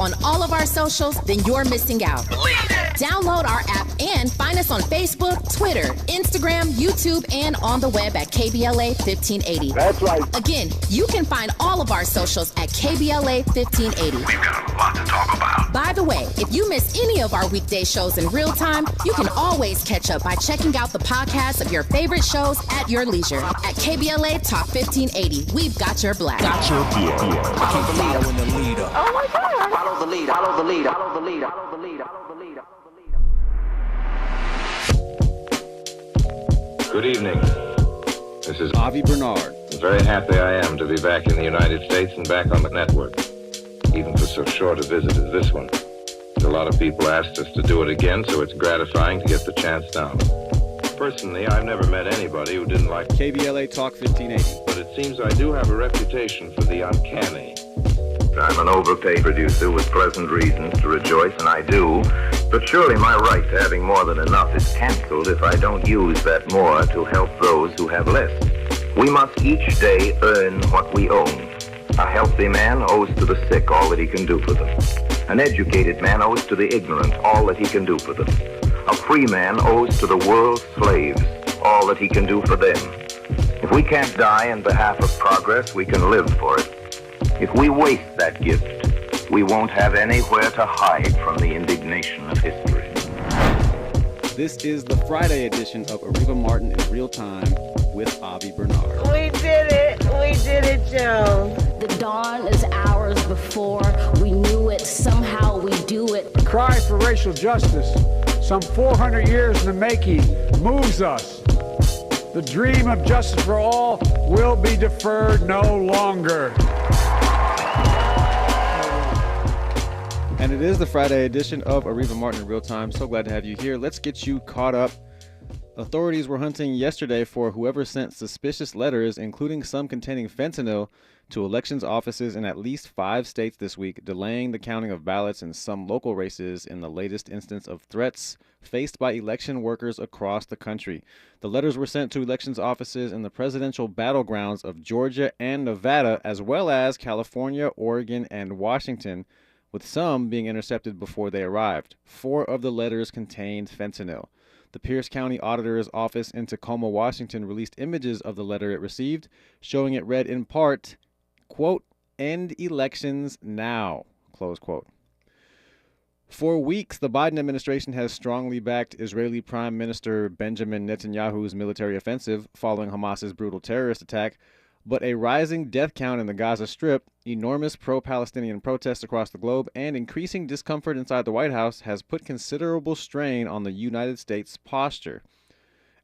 on all of our socials, then you're missing out. Download our app and find us on Facebook, Twitter, Instagram, YouTube, and on the web at KBLA 1580. That's right. Again, you can find all of our socials at KBLA 1580. We've got a lot to talk about. By the way, if you miss any of our weekday shows in real time, you can always catch up by checking out the podcast of your favorite shows at your leisure. At KBLA Talk 1580, we've got your black. Got your beer. Follow the leader when the leader. Oh my God. Follow the leader. Follow the leader. Follow the leader. Follow the leader. Follow the leader. Good evening. This is Avi Bernard. Very happy I am to be back in the United States and back on the network, even for so short a visit as this one. A lot of people asked us to do it again, so it's gratifying to get the chance now. Personally, I've never met anybody who didn't like KBLA Talk 1580. but it seems I do have a reputation for the uncanny. I'm an overpaid producer with pleasant reasons to rejoice, and I do. But surely my right to having more than enough is canceled if I don't use that more to help those who have less. We must each day earn what we own. A healthy man owes to the sick all that he can do for them. An educated man owes to the ignorant all that he can do for them. A free man owes to the world's slaves all that he can do for them. If we can't die in behalf of progress, we can live for it. If we waste that gift, we won't have anywhere to hide from the indignation of history. This is the Friday edition of Areva Martin in Real Time with Avi Bernard. We did it. We did it, Joe. The dawn is hours before. We knew it. Somehow we do it. The cry for racial justice, some 400 years in the making, moves us. The dream of justice for all will be deferred no longer. And it is the Friday edition of Areva Martin in Real Time. So glad to have you here. Let's get you caught up. Authorities were hunting yesterday for whoever sent suspicious letters, including some containing fentanyl, to elections offices in at least 5 states this week, delaying the counting of ballots in some local races in the latest instance of threats faced by election workers across the country. The letters were sent to elections offices in the presidential battlegrounds of Georgia and Nevada, as well as California, Oregon, and Washington, with some being intercepted before they arrived. 4 of the letters contained fentanyl. The Pierce County Auditor's Office in Tacoma, Washington, released images of the letter it received, showing it read in part, quote, "End elections now," close quote. For weeks, the Biden administration has strongly backed Israeli Prime Minister Benjamin Netanyahu's military offensive following Hamas's brutal terrorist attack, but a rising death count in the Gaza Strip, enormous pro-Palestinian protests across the globe, and increasing discomfort inside the White House has put considerable strain on the United States' posture.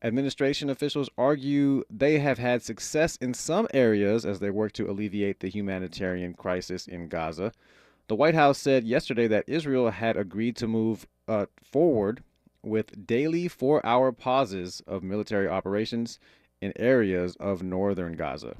Administration officials argue they have had success in some areas as they work to alleviate the humanitarian crisis in Gaza. The White House said yesterday that Israel had agreed to move forward with daily 4-hour pauses of military operations in areas of northern Gaza.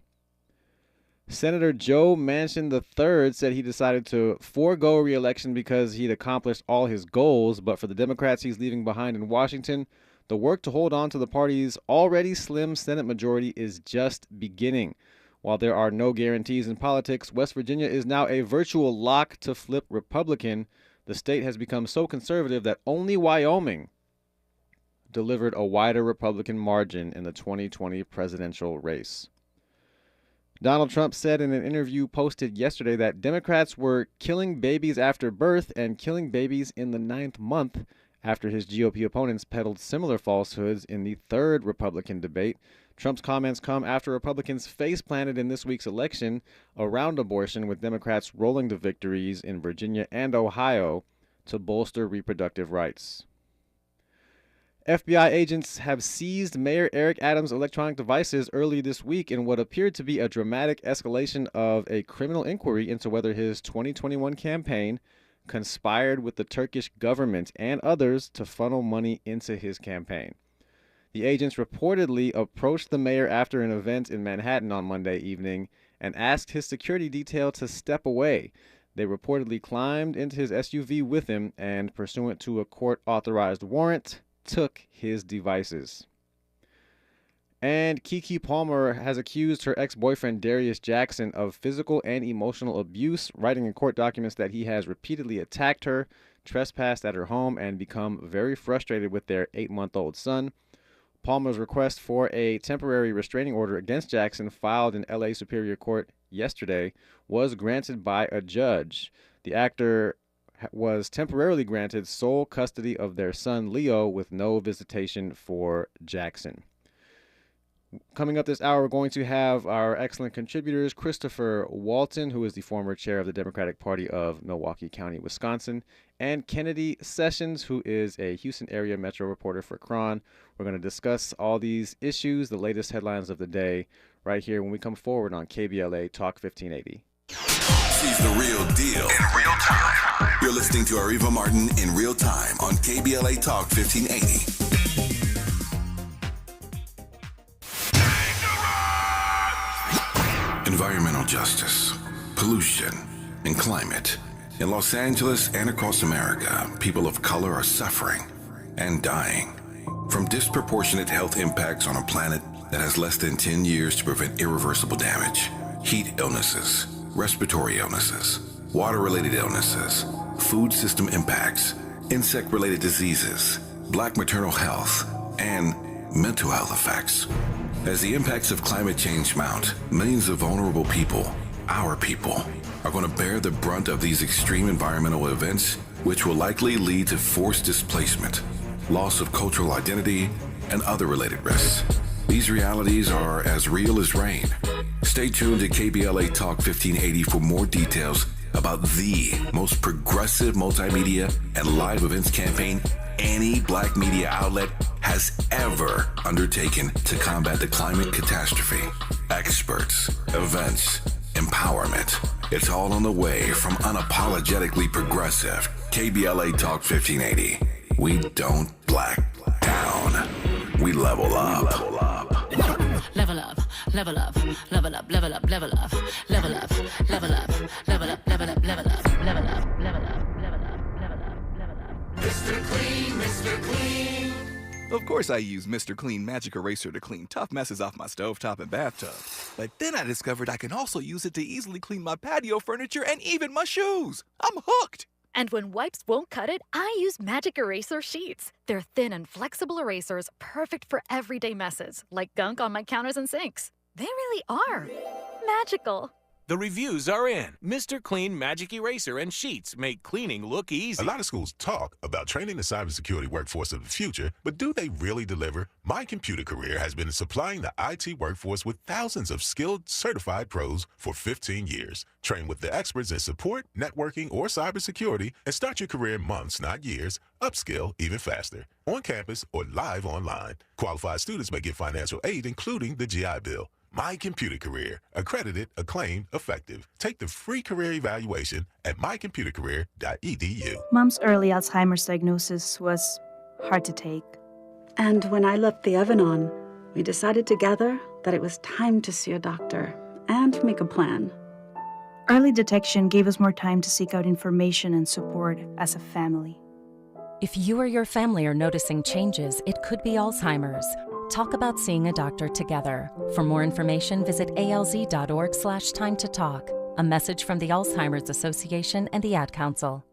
Senator Joe Manchin III said he decided to forego re-election because he'd accomplished all his goals, but for the Democrats he's leaving behind in Washington, the work to hold on to the party's already slim Senate majority is just beginning. While there are no guarantees in politics, West Virginia is now a virtual lock to flip Republican. The state has become so conservative that only Wyoming delivered a wider Republican margin in the 2020 presidential race. Donald Trump said in an interview posted yesterday that Democrats were killing babies after birth and killing babies in the 9th month after his GOP opponents peddled similar falsehoods in the 3rd Republican debate. Trump's comments come after Republicans face-planted in this week's election around abortion, with Democrats rolling to victories in Virginia and Ohio to bolster reproductive rights. FBI agents have seized Mayor Eric Adams' electronic devices early this week in what appeared to be a dramatic escalation of a criminal inquiry into whether his 2021 campaign conspired with the Turkish government and others to funnel money into his campaign. The agents reportedly approached the mayor after an event in Manhattan on Monday evening and asked his security detail to step away. They reportedly climbed into his SUV with him and, pursuant to a court-authorized warrant, took his devices. And Keke Palmer has accused her ex-boyfriend Darius Jackson of physical and emotional abuse, writing in court documents that he has repeatedly attacked her, trespassed at her home, and become very frustrated with their 8-month-old son. Palmer's request for a temporary restraining order against Jackson, filed in LA Superior Court yesterday, was granted by a judge. The actor was temporarily granted sole custody of their son Leo with no visitation for Jackson. Coming up this hour, we're going to have our excellent contributors, Christopher Walton, who is the former chair of the Democratic Party of Milwaukee County, Wisconsin, and Kennedy Sessions, who is a Houston area metro reporter for KRON. We're going to discuss all these issues, the latest headlines of the day, right here when we come forward on KBLA Talk 1580. She's the real deal in real time. You're listening to Areva Martin in real time on KBLA Talk 1580. Environmental justice, pollution, and climate. In Los Angeles and across America, people of color are suffering and dying from disproportionate health impacts on a planet that has less than 10 years to prevent irreversible damage. Heat illnesses, respiratory illnesses, water-related illnesses, food system impacts, insect-related diseases, black maternal health, and mental health effects. As the impacts of climate change mount, millions of vulnerable people, our people, are going to bear the brunt of these extreme environmental events, which will likely lead to forced displacement, loss of cultural identity, and other related risks. These realities are as real as rain. Stay tuned to KBLA Talk 1580 for more details about the most progressive multimedia and live events campaign any black media outlet has ever undertaken to combat the climate catastrophe. Experts, events, empowerment. It's all on the way from unapologetically progressive KBLA Talk 1580. We don't black down. We level up. Level up, level up, level up, level up, level up, level up, level up, level up, level up, level up, level up, level up, level up, level up. Mr. Clean, Mr. Clean. Of course I use Mr. Clean Magic Eraser to clean tough messes off my stovetop and bathtub. But then I discovered I can also use it to easily clean my patio furniture and even my shoes. I'm hooked. And when wipes won't cut it, I use Magic Eraser Sheets. They're thin and flexible erasers, perfect for everyday messes, like gunk on my counters and sinks. They really are magical. The reviews are in. Mr. Clean Magic Eraser and Sheets make cleaning look easy. A lot of schools talk about training the cybersecurity workforce of the future, but do they really deliver? My Computer Career has been supplying the IT workforce with thousands of skilled, certified pros for 15 years. Train with the experts in support, networking, or cybersecurity, and start your career in months, not years. Upskill even faster. On campus or live online. Qualified students may get financial aid, including the GI Bill. My Computer Career. Accredited, acclaimed, effective. Take the free career evaluation at mycomputercareer.edu. Mom's early Alzheimer's diagnosis was hard to take. And when I left the oven on, we decided together that it was time to see a doctor and make a plan. Early detection gave us more time to seek out information and support as a family. If you or your family are noticing changes, it could be Alzheimer's. Talk about seeing a doctor together. For more information, visit alz.org/time to talk. A message from the Alzheimer's Association and the Ad Council.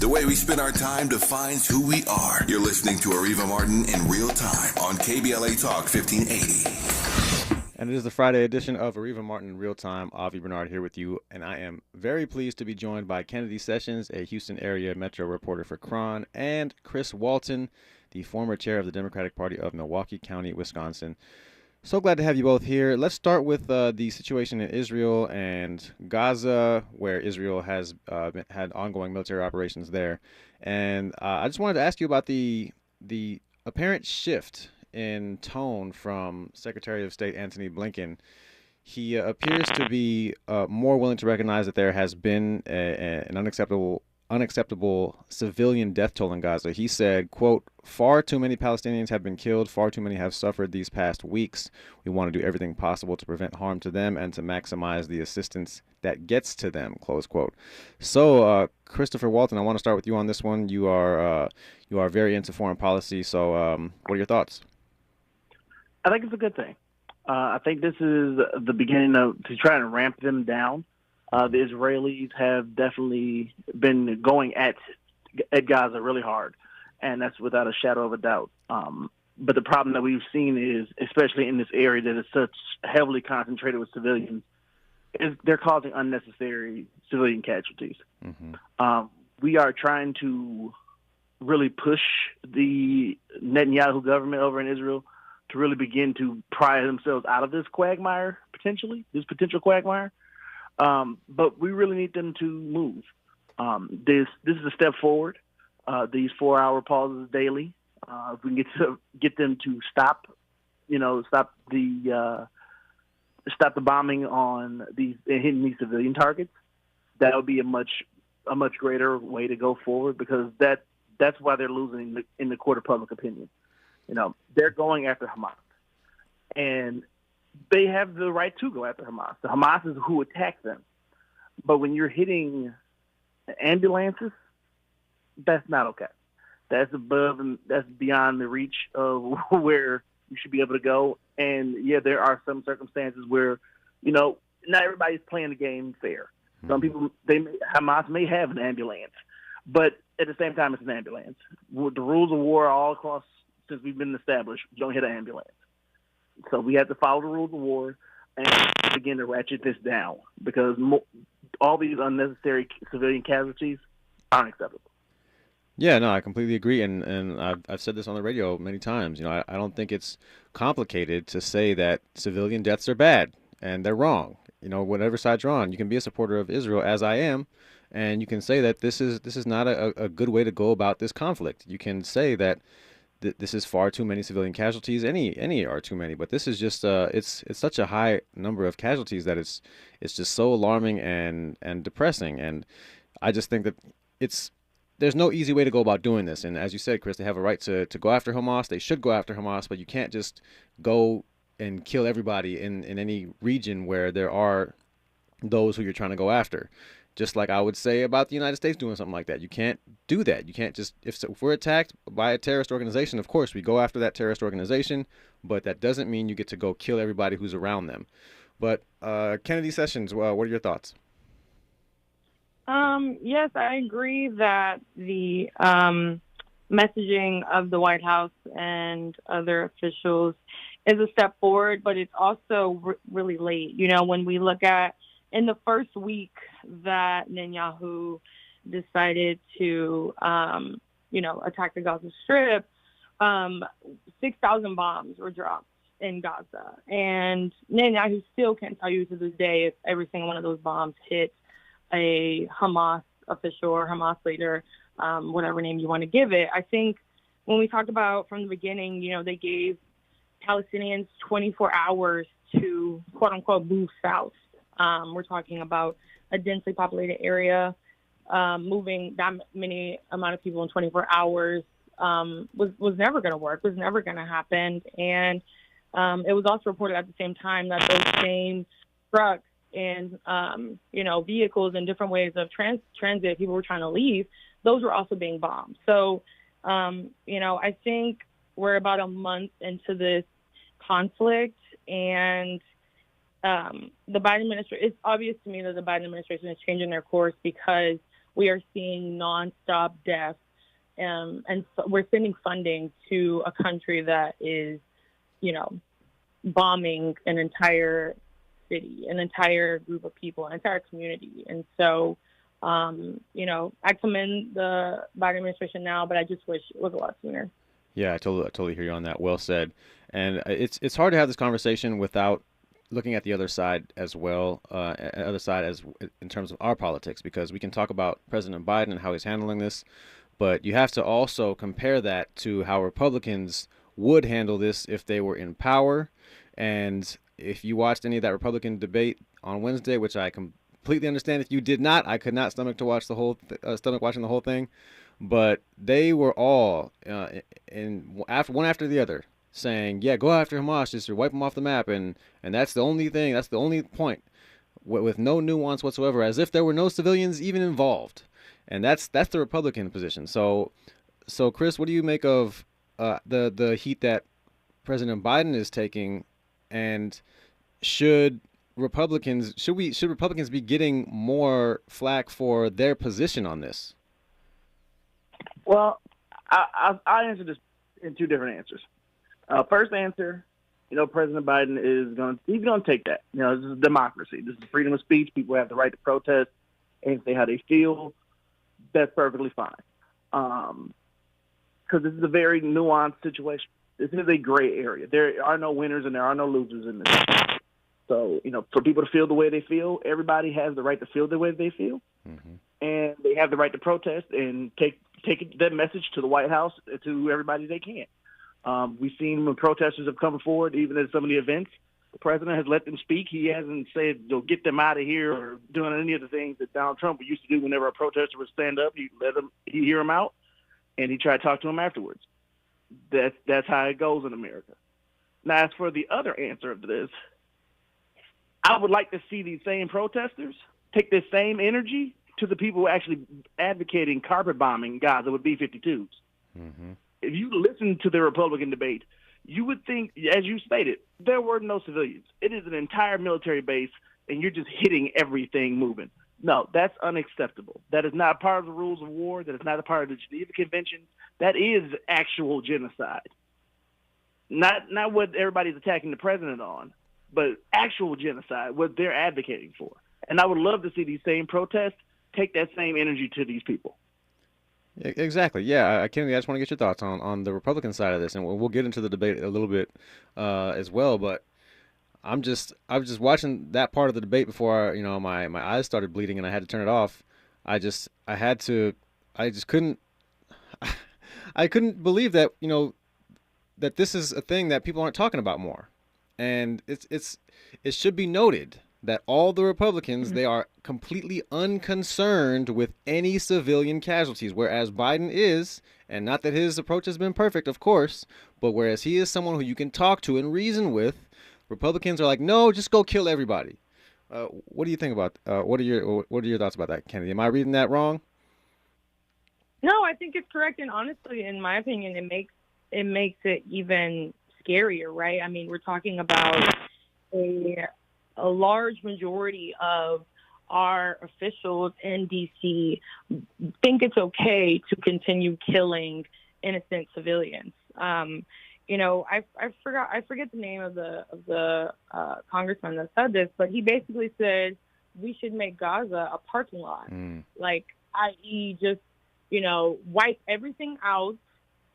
The way we spend our time defines who we are. You're listening to Areva Martin in real time on KBLA Talk 1580. And it is the Friday edition of Areva Martin in real time. Avi Bernard here with you, and I am very pleased to be joined by Kennedy Sessions, a Houston area metro reporter for KRON, and Chris Walton, the former chair of the Democratic Party of Milwaukee County, Wisconsin. So glad to have you both here. Let's start with the situation in Israel and Gaza, where Israel has had ongoing military operations there. And I just wanted to ask you about the apparent shift in tone from Secretary of State Antony Blinken. He appears to be more willing to recognize that there has been an unacceptable civilian death toll in Gaza. He said, quote, "Far too many Palestinians have been killed. Far too many have suffered these past weeks. We want to do everything possible to prevent harm to them and to maximize the assistance that gets to them," close quote. So, Christopher Walton, I want to start with you on this one. You are very into foreign policy. So what are your thoughts? I think it's a good thing. I think this is the beginning to try to ramp them down. The Israelis have definitely been going at Gaza really hard, and that's without a shadow of a doubt. But the problem that we've seen is, especially in this area that is such heavily concentrated with civilians, is they're causing unnecessary civilian casualties. We are trying to really push the Netanyahu government over in Israel to really begin to pry themselves out of this quagmire, this potential quagmire. But we really need them to move. This is a step forward. These 4-hour pauses daily. If we can get them to stop the bombing on hitting these civilian targets, that would be a much greater way to go forward, because that's why they're losing in the court of public opinion. They're going after Hamas, and they have the right to go after Hamas. The Hamas is who attacked them. But when you're hitting ambulances, that's not okay. That's above and that's beyond the reach of where you should be able to go. And yeah, there are some circumstances where, not everybody's playing the game fair. Some people, Hamas may have an ambulance, but at the same time, it's an ambulance. The rules of war all across since we've been established. You don't hit an ambulance. So we have to follow the rules of war and begin to ratchet this down, because all these unnecessary civilian casualties aren't acceptable. Yeah, no, I completely agree, and I've said this on the radio many times. I don't think it's complicated to say that civilian deaths are bad and they're wrong. Whatever side you're on, you can be a supporter of Israel, as I am, and you can say that this is not a good way to go about this conflict. You can say that this is far too many civilian casualties. Any are too many, but this is just it's such a high number of casualties that it's just so alarming and depressing. And I just think that there's no easy way to go about doing this. And as you said, Chris, they have a right to go after Hamas. They should go after Hamas, but you can't just go and kill everybody in any region where there are those who you're trying to go after. Just like I would say about the United States doing something like that. You can't do that. You can't just, if we're attacked by a terrorist organization, of course, we go after that terrorist organization, but that doesn't mean you get to go kill everybody who's around them. But Kennedy Sessions, what are your thoughts? Yes, I agree that the messaging of the White House and other officials is a step forward, but it's also really late. When we look at in the first week that Netanyahu decided to, attack the Gaza Strip, 6,000 bombs were dropped in Gaza. And Netanyahu still can't tell you to this day if every single one of those bombs hit a Hamas official or Hamas leader, whatever name you want to give it. I think when we talked about from the beginning, they gave Palestinians 24 hours to, quote unquote, move south. We're talking about a densely populated area. Moving that many amount of people in 24 hours was never going to work, was never going to happen. And it was also reported at the same time that those same trucks and, vehicles and different ways of transit people were trying to leave, those were also being bombed. So, I think we're about a month into this conflict, and the Biden administration, it's obvious to me that the Biden administration is changing their course because we are seeing nonstop deaths, and so we're sending funding to a country that is, bombing an entire city, an entire group of people, an entire community. And so, I commend the Biden administration now, but I just wish it was a lot sooner. Yeah, I totally hear you on that. Well said. And it's hard to have this conversation without looking at the other side as well, in terms of our politics, because we can talk about President Biden and how he's handling this, but you have to also compare that to how Republicans would handle this if they were in power. And if you watched any of that Republican debate on Wednesday, which I completely understand if you did not, I could not stomach watching the whole thing, but they were all one after the other saying, yeah, go after Hamas, just to wipe them off the map, and that's the only thing, that's the only point, with no nuance whatsoever, as if there were no civilians even involved. And that's the Republican position. So Chris, what do you make of the heat that President Biden is taking And should Republicans be getting more flack for their position on this? Well, I'll answer this in two different answers. First answer, President Biden he's going to take that. This is democracy. This is freedom of speech. People have the right to protest and say how they feel. That's perfectly fine. Because this is a very nuanced situation. This is a gray area. There are no winners and there are no losers in this. So, for people to feel the way they feel, everybody has the right to feel the way they feel. Mm-hmm. And they have the right to protest and take that message to the White House, to everybody they can. We've seen when protesters have come forward, even at some of the events, the president has let them speak. He hasn't said, get them out of here or doing any of the things that Donald Trump used to do whenever a protester would stand up. He hear them out, and he tried to talk to them afterwards. That's how it goes in America. Now, as for the other answer of this, I would like to see these same protesters take this same energy to the people actually advocating carpet bombing Gaza with B-52s. Mm-hmm. If you listen to the Republican debate, you would think, as you stated, there were no civilians. It is an entire military base, and you're just hitting everything moving. No, that's unacceptable. That is not part of the rules of war. That is not a part of the Geneva Convention. That is actual genocide. Not what everybody's attacking the president on, but actual genocide, what they're advocating for. And I would love to see these same protests take that same energy to these people. Exactly. Yeah, Kennedy, I just want to get your thoughts on the Republican side of this, and we'll get into the debate a little bit as well. But I was just watching that part of the debate before my eyes started bleeding and I had to turn it off. I couldn't believe that that this is a thing that people aren't talking about more, and it should be noted that all the Republicans, they are completely unconcerned with any civilian casualties, whereas Biden is, and not that his approach has been perfect, of course, but whereas he is someone who you can talk to and reason with, Republicans are like, no, just go kill everybody. What do you think about? What are your thoughts about that, Kennedy? Am I reading that wrong? No, I think it's correct, and honestly, in my opinion, it makes it even scarier, right? I mean, we're talking about a large majority of our officials in D.C. think it's okay to continue killing innocent civilians. I forget the name of the congressman that said this, but he basically said we should make Gaza a parking lot, i.e. just wipe everything out,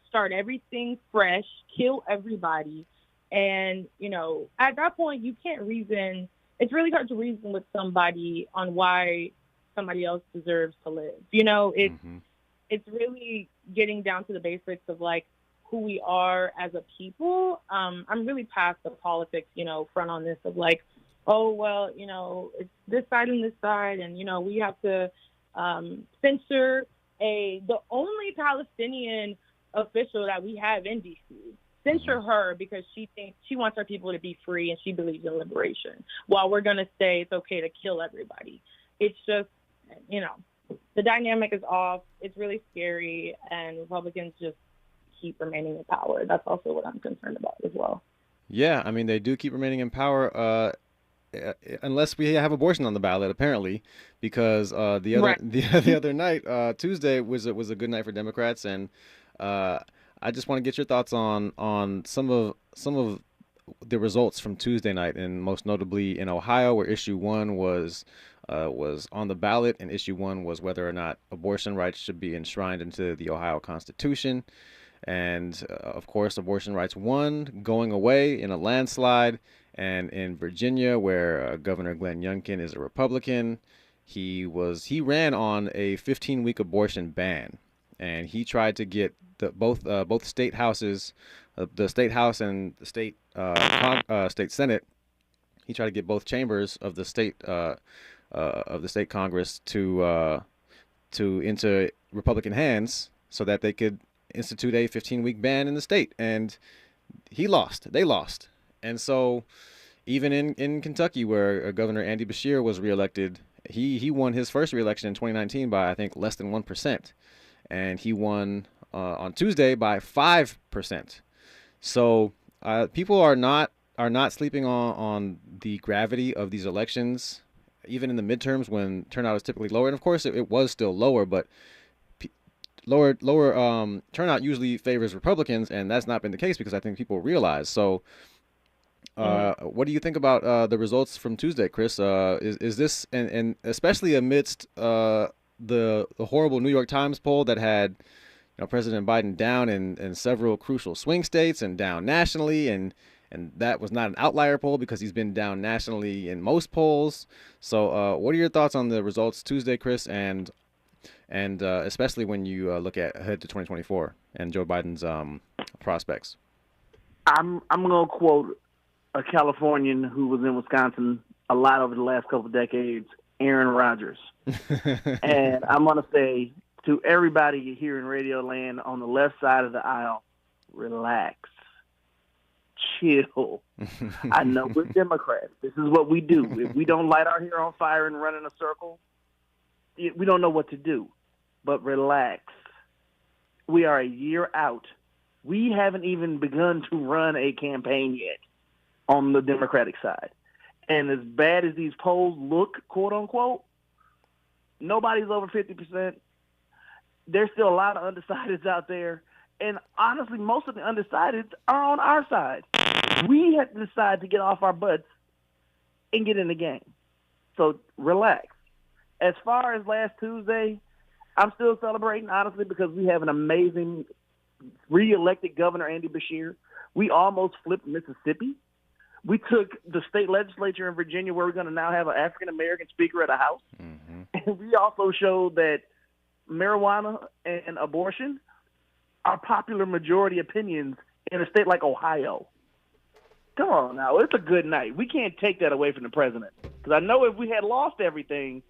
start everything fresh, kill everybody. And, at that point, you can't reason. It's really hard to reason with somebody on why somebody else deserves to live. It's really getting down to the basics of, who we are as a people. I'm really past the politics, front on this of it's this side and this side. And, we have to censor the only Palestinian official that we have in D.C., censure her because she thinks she wants our people to be free and she believes in liberation, while we're going to say it's okay to kill everybody. It's just, the dynamic is off. It's really scary, and Republicans just keep remaining in power. That's also what I'm concerned about as well. Yeah, I mean, they do keep remaining in power unless we have abortion on the ballot, apparently, because the other night, Tuesday was a good night for Democrats, and I just want to get your thoughts on some of the results from Tuesday night, and most notably in Ohio, where issue 1 was on the ballot, and issue 1 was whether or not abortion rights should be enshrined into the Ohio Constitution. And of course, abortion rights won, going away in a landslide. And in Virginia, where Governor Glenn Youngkin is a Republican, he ran on a 15-week abortion ban, and he tried to get both state houses, the state house and the state state senate. He tried to get both chambers of the state Congress to into Republican hands so that they could institute a 15-week ban in the state, and he lost. They lost. And so even in Kentucky, where Governor Andy Beshear was reelected, he won his first reelection in 2019 by, I think, less than 1%. And he won on Tuesday by 5%. So people are not are not sleeping on the gravity of these elections, even in the midterms when turnout is typically lower. And of course, it was still lower, but lower turnout usually favors Republicans, and that's not been the case because I think people realize. So, what do you think about the results from Tuesday, Chris? Is this and especially amidst the horrible New York Times poll that had President Biden down in several crucial swing states and down nationally, and that was not an outlier poll because he's been down nationally in most polls. So what are your thoughts on the results Tuesday, Chris, and especially when you look ahead to 2024 and Joe Biden's prospects? I'm going to quote a Californian who was in Wisconsin a lot over the last couple of decades, Aaron Rodgers. And I'm going to say to everybody here in Radio Land on the left side of the aisle, relax. Chill. I know we're Democrats. This is what we do. If we don't light our hair on fire and run in a circle, we don't know what to do. But relax. We are a year out. We haven't even begun to run a campaign yet on the Democratic side. And as bad as these polls look, quote unquote, nobody's over 50%. There's still a lot of undecideds out there. And honestly, most of the undecideds are on our side. We have to decide to get off our butts and get in the game. So relax. As far as last Tuesday, I'm still celebrating, honestly, because we have an amazing re-elected governor, Andy Beshear. We almost flipped Mississippi. We took the state legislature in Virginia, where we're going to now have an African-American speaker of the House. Mm-hmm. And we also showed that marijuana and abortion are popular majority opinions in a state like Ohio. Come on now, it's a good night. We can't take that away from the president. Because I know if we had lost everything,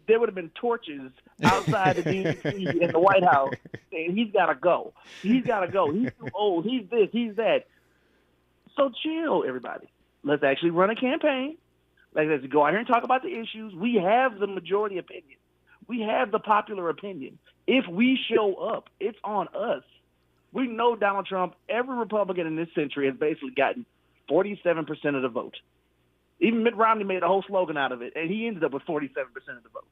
there would have been torches outside the DNC in the White House saying he's got to go. He's got to go. He's too old. He's this. He's that. So chill, everybody. Let's actually run a campaign. Let's go out here and talk about the issues. We have the majority opinion. We have the popular opinion. If we show up, it's on us. We know Donald Trump, every Republican in this century has basically gotten 47% of the vote. Even Mitt Romney made a whole slogan out of it, and he ended up with 47% of the vote.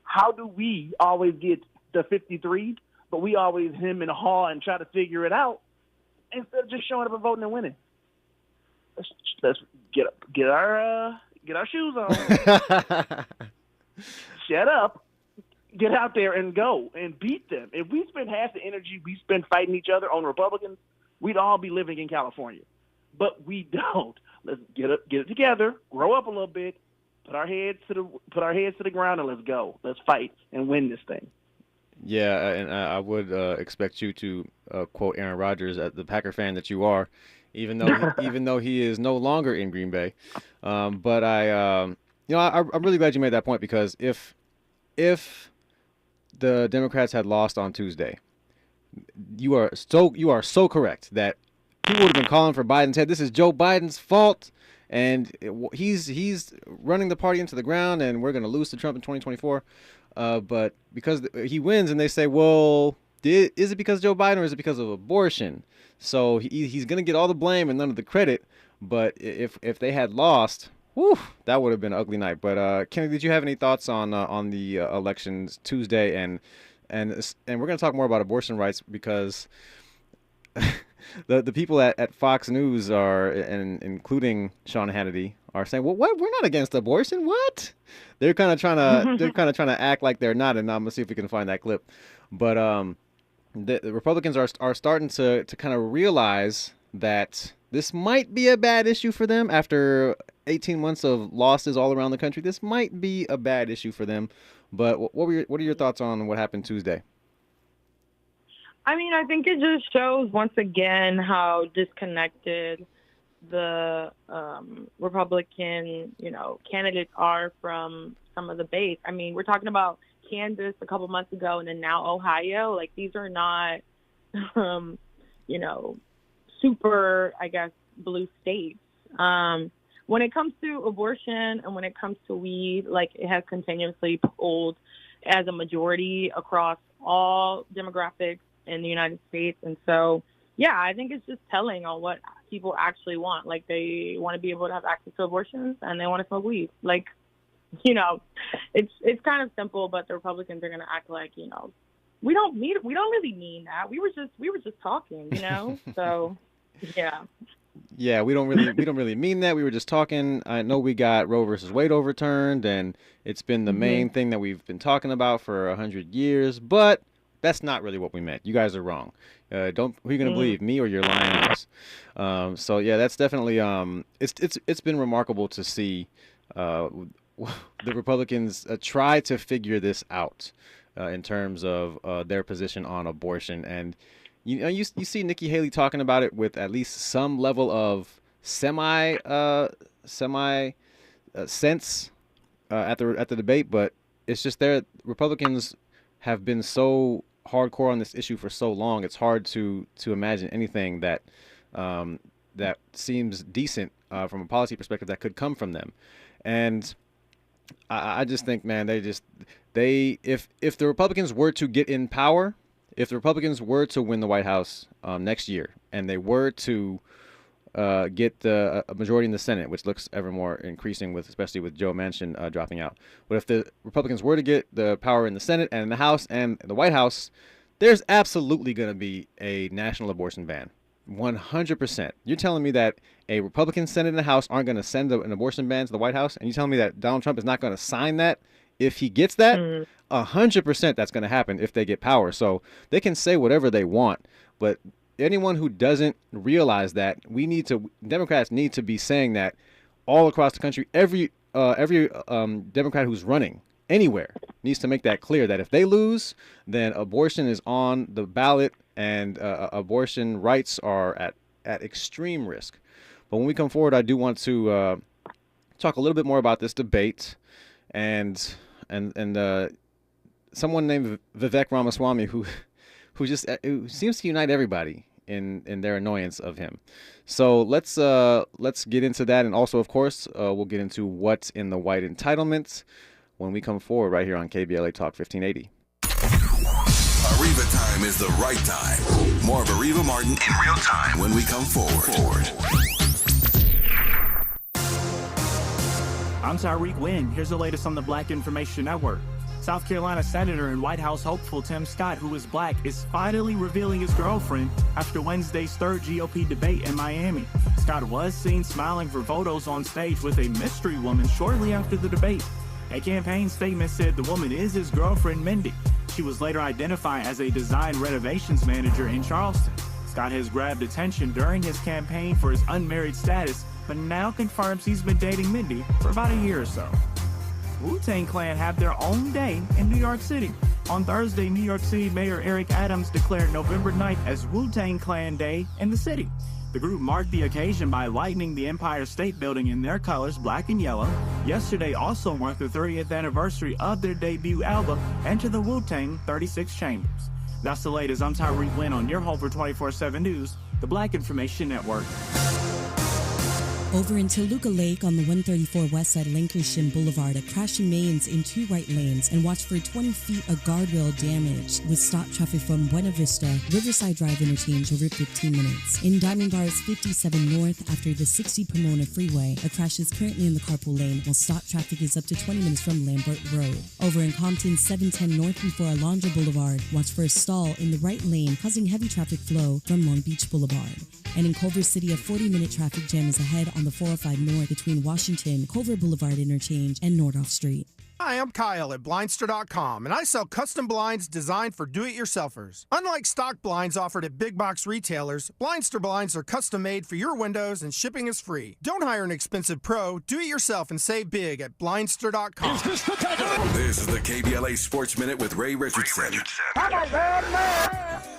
How do we always get the 53, but we always hem and haw and try to figure it out instead of just showing up and voting and winning? Let's get our shoes on. Shut up. Get out there and go and beat them. If we spend half the energy we spend fighting each other on Republicans, we'd all be living in California. But we don't. Let's get it together, grow up a little bit, put our heads to the ground, and let's go. Let's fight and win this thing. Yeah, and I would expect you to quote Aaron Rodgers, the Packer fan that you are, even though he is no longer in Green Bay. But I'm really glad you made that point, because if the Democrats had lost on Tuesday, you are so correct that people would have been calling for Biden's head. This is Joe Biden's fault, and he's running the party into the ground, and we're going to lose to Trump in 2024. But because he wins, and they say, well, is it because of Joe Biden or is it because of abortion? So he's going to get all the blame and none of the credit. But if they had lost, whew, that would have been an ugly night. But Kenny, did you have any thoughts on the elections Tuesday? And we're going to talk more about abortion rights, because the people at Fox News are, and including Sean Hannity, are saying, well, what? We're not against abortion. What? They're kind of trying to act like they're not, and I'm gonna see if we can find that clip. But the Republicans are starting to kind of realize that this might be a bad issue for them after 18 months of losses all around the country. This might be a bad issue for them. But what are your thoughts on what happened Tuesday? I mean, I think it just shows once again how disconnected the Republican, candidates are from some of the base. I mean, we're talking about Kansas a couple months ago, and then now Ohio. Like, these are not, super, I guess, blue states. When it comes to abortion and when it comes to weed, like, it has continuously polled as a majority across all demographics in the United States. And so, yeah, I think it's just telling on what people actually want. Like, they want to be able to have access to abortions, and they want to smoke weed. Like, it's kind of simple, but the Republicans are going to act like, we don't really mean that. We were just talking, So, yeah. Yeah, we don't really mean that. We were just talking. I know we got Roe versus Wade overturned, and it's been the main thing that we've been talking about for 100 years, but that's not really what we meant. You guys are wrong. Who are you going to believe, me or your lying ass? So yeah, that's definitely it's been remarkable to see the Republicans try to figure this out in terms of their position on abortion. And you see Nikki Haley talking about it with at least some level of semi sense at the debate, but it's just Republicans have been so hardcore on this issue for so long. It's hard to imagine anything that that seems decent from a policy perspective that could come from them. And I just think, man, if the Republicans were to get in power, if the Republicans were to win the White House next year, and they were to get a majority in the Senate, which looks ever more increasing, especially with Joe Manchin dropping out. But if the Republicans were to get the power in the Senate and in the House and the White House, there's absolutely going to be a national abortion ban. 100%. You're telling me that a Republican Senate and the House aren't going to send an abortion ban to the White House, and you telling me that Donald Trump is not going to sign that if he gets that? 100% that's going to happen if they get power. So they can say whatever they want, but anyone who doesn't realize that, Democrats need to be saying that all across the country. Every Democrat who's running anywhere needs to make that clear, that if they lose, then abortion is on the ballot, and abortion rights are at extreme risk. But when we come forward, I do want to talk a little bit more about this debate and someone named Vivek Ramaswamy who seems to unite everybody in their annoyance of him. So let's get into that, and also, of course, we'll get into what's in the white entitlement when we come forward right here on KBLA Talk 1580. Areva time is the right time. More of Areva Martin in real time when we come forward. I'm Tyreek Wynn. Here's the latest on the Black Information Network. South Carolina Senator and White House hopeful Tim Scott, who is black, is finally revealing his girlfriend after Wednesday's third GOP debate in Miami. Scott was seen smiling for photos on stage with a mystery woman shortly after the debate. A campaign statement said the woman is his girlfriend, Mindy. She was later identified as a design renovations manager in Charleston. Scott has grabbed attention during his campaign for his unmarried status, but now confirms he's been dating Mindy for about a year or so. Wu-Tang Clan have their own day in New York City. On Thursday, New York City Mayor Eric Adams declared November 9th as Wu-Tang Clan Day in the city. The group marked the occasion by lighting the Empire State Building in their colors, black and yellow. Yesterday also marked the 30th anniversary of their debut album, Enter the Wu-Tang 36 Chambers. That's the latest. I'm Tyreek Wynn on your home for 24/7 News, the Black Information Network. Over in Toluca Lake on the 134 West Side Lancashire Boulevard, a crash remains in 2 right lanes, and watch for 20 feet of guardrail damage with stop traffic from Buena Vista, Riverside Drive interchange over 15 minutes. In Diamond Bars 57 North after the 60 Pomona Freeway, a crash is currently in the carpool lane, while stop traffic is up to 20 minutes from Lambert Road. Over in Compton 710 North before Alondra Boulevard, watch for a stall in the right lane causing heavy traffic flow from Long Beach Boulevard. And in Culver City, a 40-minute traffic jam is ahead on the 405 North between Washington, Culver Boulevard Interchange, and Nordhoff Street. Hi, I'm Kyle at Blindster.com, and I sell custom blinds designed for do-it-yourselfers. Unlike stock blinds offered at big box retailers, Blindster blinds are custom made for your windows and shipping is free. Don't hire an expensive pro. Do it yourself and save big at Blindster.com. This is the KBLA Sports Minute with Ray Richardson.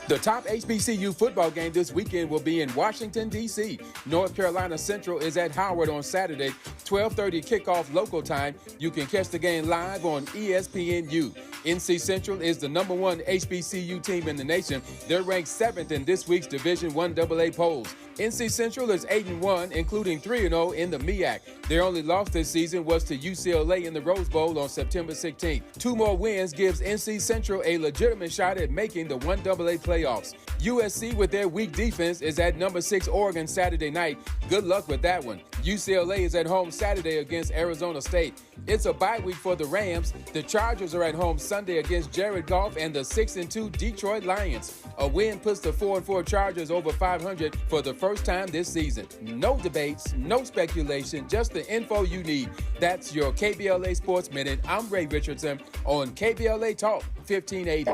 The top HBCU football game this weekend will be in Washington, D.C. North Carolina Central is at Howard on Saturday. 12:30 kickoff local time. You can catch the game live on ESPNU. NC Central is the number 1 HBCU team in the nation. They're ranked 7th in this week's Division I AA polls. NC Central is 8-1, including 3-0 in the MEAC. Their only loss this season was to UCLA in the Rose Bowl on September 16th. 2 more wins gives NC Central a legitimate shot at making the 1AA playoffs. USC, with their weak defense, is at number 6 Oregon Saturday night. Good luck with that one. UCLA is at home Saturday against Arizona State. It's a bye week for the Rams. The Chargers are at home Sunday against Jared Goff and the 6-2 Detroit Lions. A win puts the 4-4 Chargers over 500 for the first time this season. No debates, no speculation, just the info you need. That's your KBLA Sports Minute. I'm Ray Richardson on KBLA Talk 1580.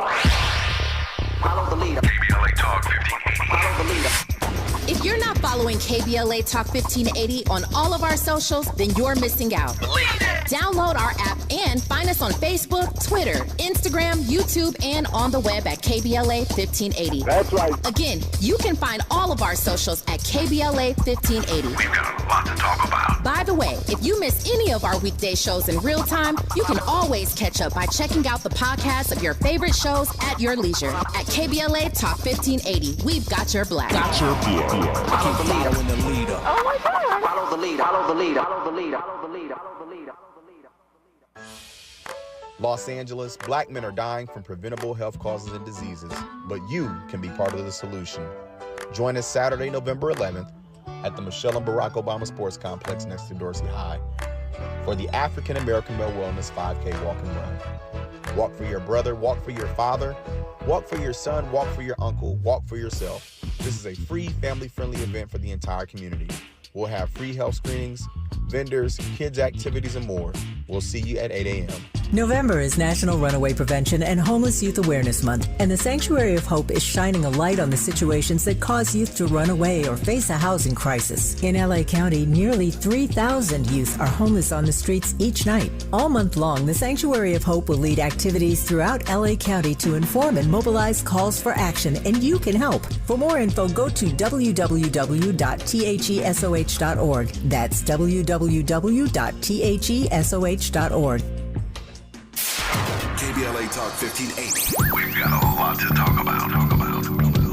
Follow the leader. KBLA Talk 1580. Follow the leader. If you're not following KBLA Talk 1580 on all of our socials, then you're missing out. Download our app and find us on Facebook, Twitter, Instagram, YouTube, and on the web at KBLA 1580. That's right. Again, you can find all of our socials at KBLA 1580. We've got a lot to talk about. By the way, if you miss any of our weekday shows in real time, you can always catch up by checking out the podcast of your favorite shows at your leisure. At KBLA Talk 1580, we've got your black. Follow the leader. Oh my God. Follow the leader. Follow the leader. Follow the leader. Follow the leader. Follow the leader. Los Angeles, black men are dying from preventable health causes and diseases, but you can be part of the solution. Join us Saturday, November 11th at the Michelle and Barack Obama Sports Complex next to Dorsey High for the African American Male Wellness 5K Walk and Run. Walk for your brother, walk for your father, walk for your son, walk for your uncle, walk for yourself. This is a free, family-friendly event for the entire community. We'll have free health screenings, vendors, kids' activities, and more. We'll see you at 8 a.m. November is National Runaway Prevention and Homeless Youth Awareness Month, and the Sanctuary of Hope is shining a light on the situations that cause youth to run away or face a housing crisis. In LA County, nearly 3,000 youth are homeless on the streets each night. All month long, the Sanctuary of Hope will lead activities throughout LA County to inform and mobilize calls for action, and you can help. For more info, go to www.thesoh.org. That's www.thesoh.org. KBLA Talk 1580. We've got a lot to talk about.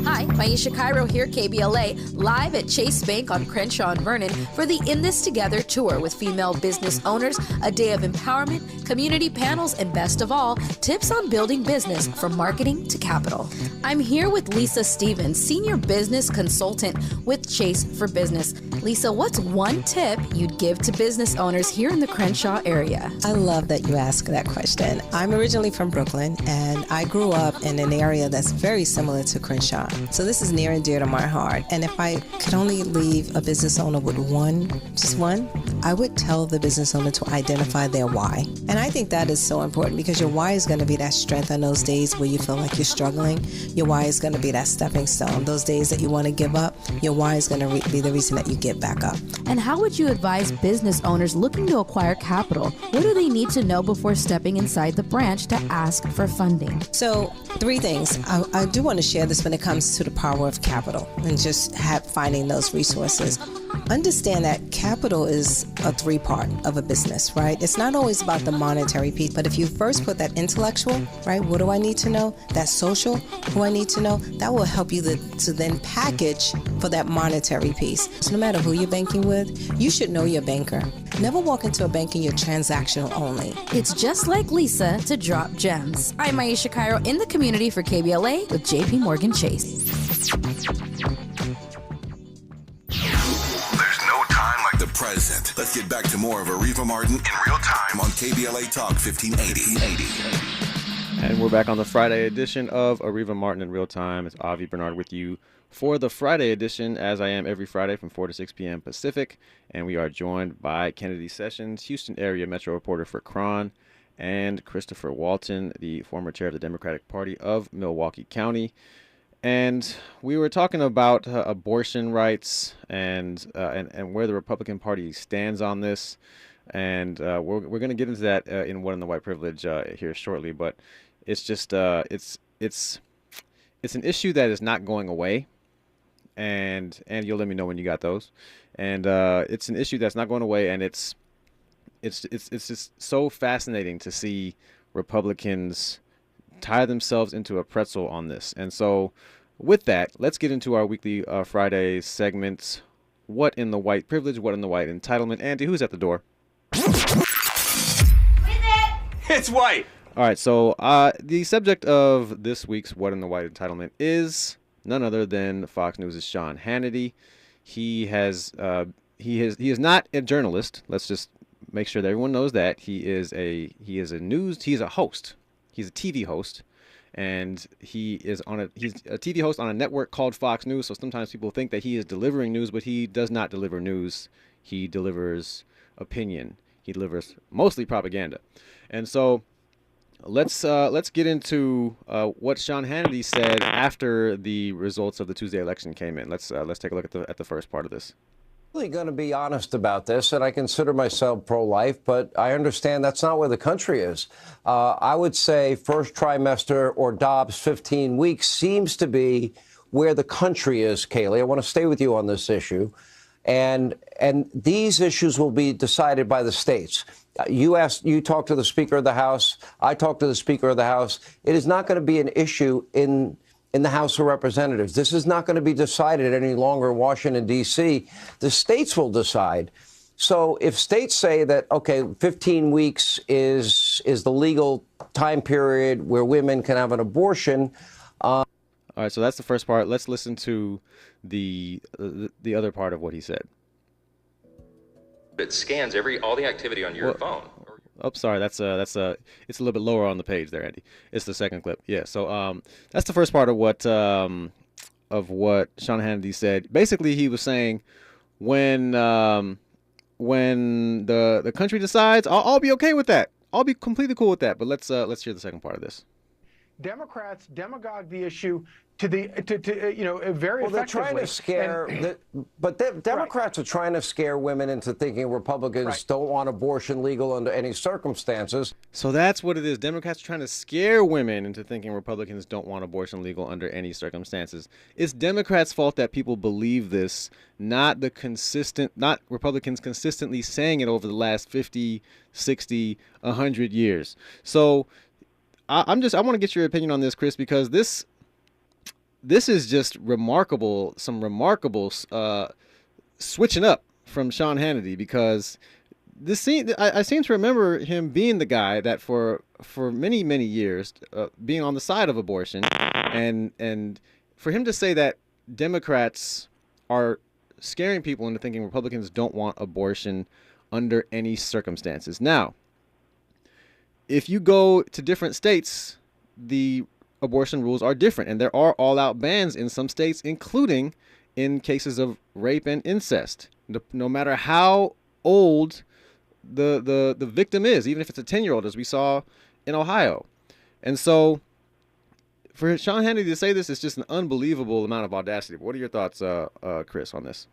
Hi, Maisha Cairo here, KBLA, live at Chase Bank on Crenshaw and Vernon for the In This Together tour with female business owners, a day of empowerment, community panels, and best of all, tips on building business from marketing to capital. I'm here with Lisa Stevens, Senior Business Consultant with Chase for Business. Lisa, what's one tip you'd give to business owners here in the Crenshaw area? I love that you asked that question. I'm originally from Brooklyn, and I grew up in an area that's very similar to Crenshaw. So this is near and dear to my heart. And if I could only leave a business owner with just one, I would tell the business owner to identify their why. And I think that is so important because your why is going to be that strength on those days where you feel like you're struggling. Your why is going to be that stepping stone. Those days that you want to give up, your why is going to be the reason that you get back up. And how would you advise business owners looking to acquire capital? What do they need to know before stepping inside the branch to ask for funding? So 3 things. I do want to share this when it comes to the power of capital and just finding those resources. Understand that capital is a 3-part of a business, right? It's not always about the monetary piece, but if you first put that intellectual, right? What do I need to know? That social, who I need to know? That will help you to then package for that monetary piece. So no matter who you're banking with, you should know your banker. Never walk into a bank and you're transactional only. It's just like Lisa to drop gems. I'm Maisha Cairo in the community for KBLA with JP Morgan Chase. The present. Let's get back to more of Areva Martin in real time on KBLA Talk 1580. And we're back on the Friday edition of Areva Martin in real time. It's Avi Bernard with you for the Friday edition, as I am every Friday from 4 to 6 p.m. Pacific. And we are joined by Kennedy Sessions, Houston area metro reporter for KRON, and Christopher Walton, the former chair of the Democratic Party of Milwaukee County. And we were talking about abortion rights and where the Republican Party stands on this, and we're going to get into that in What in the White Privilege here shortly. But it's just it's an issue that is not going away, and you'll let me know when you got those. And it's an issue that's not going away, and it's it's just so fascinating to see Republicans tie themselves into a pretzel on this. And so with that, let's get into our weekly Friday segments. What in the white privilege? What in the white entitlement? Andy, who's at the door? It's white. All right, so the subject of this week's What in the White entitlement is none other than Fox News' Sean Hannity. He is not a journalist. Let's just make sure that everyone knows that he's a host. He's a TV host, and he's a TV host on a network called Fox News. So sometimes people think that he is delivering news, but he does not deliver news. He delivers opinion. He delivers mostly propaganda. And so let's get into what Sean Hannity said after the results of the Tuesday election came in. Let's take a look at the first part of this. I'm really going to be honest about this, and I consider myself pro-life, but I understand that's not where the country is. I would say first trimester or Dobbs 15 weeks seems to be where the country is, Kaylee. I want to stay with you on this issue. And these issues will be decided by the states. You talked to the Speaker of the House. I talked to the Speaker of the House. It is not going to be an issue in the House of Representatives. This is not going to be decided any longer in Washington, D.C. The states will decide. So if states say that, OK, 15 weeks is the legal time period where women can have an abortion. All right, so that's the first part. Let's listen to the other part of what he said. It scans all the activity on your phone. Oh, sorry. It's a little bit lower on the page there, Andy. It's the second clip. Yeah. So that's the first part of what Sean Hannity said. Basically, he was saying when the country decides, I'll be okay with that. I'll be completely cool with that. But let's hear the second part of this. Democrats demagogue the issue very effectively. They're trying to scare, Democrats are trying to scare women into thinking Republicans don't want abortion legal under any circumstances. So that's what it is. Democrats are trying to scare women into thinking Republicans don't want abortion legal under any circumstances. It's Democrats' fault that people believe this, not Republicans consistently saying it over the last 50, 60, 100 years. So I want to get your opinion on this, Chris, because this is just remarkable, some remarkable switching up from Sean Hannity, because I seem to remember him being the guy that for many, many years being on the side of abortion, and for him to say that Democrats are scaring people into thinking Republicans don't want abortion under any circumstances. Now, if you go to different states, the abortion rules are different, and there are all-out bans in some states, including in cases of rape and incest. No matter how old the victim is, even if it's a 10-year-old, as we saw in Ohio. And so for Sean Hannity to say this is just an unbelievable amount of audacity. What are your thoughts, Chris, on this?